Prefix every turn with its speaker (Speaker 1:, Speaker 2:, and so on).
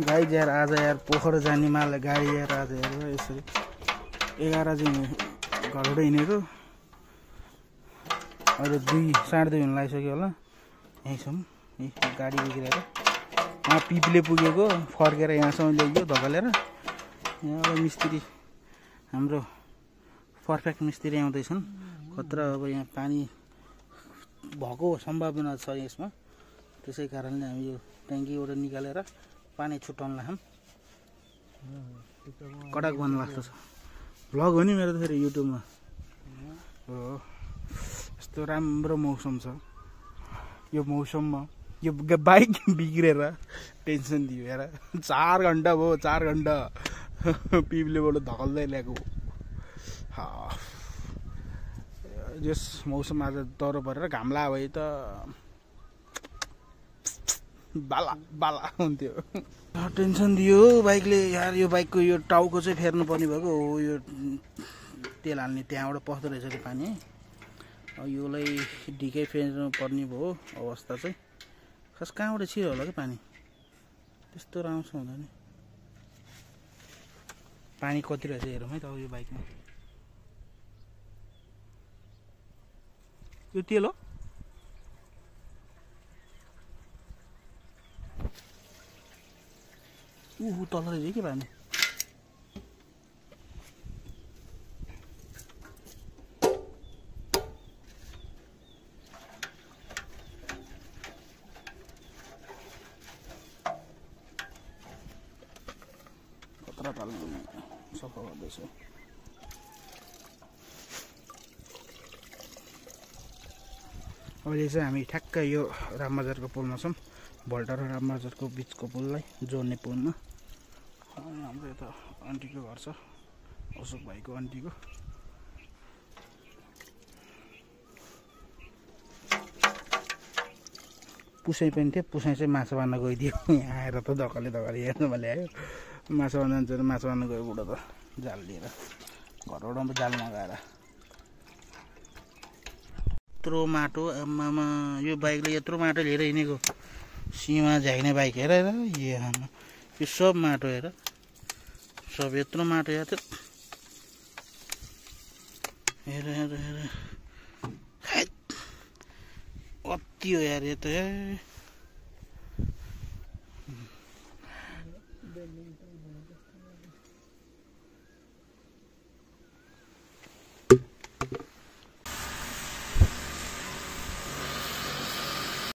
Speaker 1: गाई यार आज यार पोखरा जाने माल गाडी यार आज हेर यसरी 11 चाहिँ घरबाट हिँडेको अहिले 2 साढे 2 हुन लागिसक्यो होला यही छौँ गाडी बिग्रेर पिपले पुगेको फर्केर यहाँसम्म ल्याइयो धकलेर यहाँ अब मिस्त्री हाम्रो पर्फेक्ट मिस्त्री आउँदैछन् खतरा अब यहाँ पानी भएको सम्भावना छ यसमा त्यसै कारणले हामी यो ट्याङ्कीबाट निकालेर पानी छुटाउन लाग्छौँ कडाक बन्द लाग्छ भ्लग हो नि मेरो त फेरि युट्युबमा हो यस्तो राम्रो मौसम छ यो मौसममा यो बाइक बिग्रेर टेन्सन दियो यार 4 घण्टा भयो 4 घण्टा पिपलेबाट धकल्दै ल्याएको यस मौसम आज डह्रो परेर घाम लाग्यो भए त बाला बाला हुन्थ्यो टेन्सन दियो बाइकले यार यो बाइकको यो टाउको चाहिँ फेर्नु पर्ने भएको हो यो तेल हाल्ने त्यहाँबाट पस्दो रहेछ त्यो पानी योलाई ढिकै फेर्नु पर्ने भयो अवस्था चाहिँ खास कहाँबाट छिर्यो होला कि पानी त्यस्तो राम्रो हुँदैन पानी कति रहेछ हेरौँ है त यो बाइकमा यो तेल हो तल रहेछ के पानी कत्रा पाल्नु सफा गर्दैछ अहिले चाहिँ हामी ठ्याक्क यो रामबजारको पुलमा छौँ भल्टा र रामबजारको बिचको पुललाई जोड्ने पुलमा हाम्रो यता आन्टीको घर छ अशोक भाइको आन्टीको पुसाइ पनि थियो पुसाइ चाहिँ माछा मार्न गइदियो यहाँ आएर त धकले हेर्नुमा ल्यायो माछा मार्न जान्छ माछा मार्न गयो बुढो त जाल लिएर घरबाट जाल मगाएर यत्रो माटो आमामा यो बाइकले यत्रो माटो लिएर हिँडेको सीमा झ्याग्ने बाइक हेर यो सब माटो हेर सब यत्रो माटो हेर हेर हेर हेर अति हो यार यो त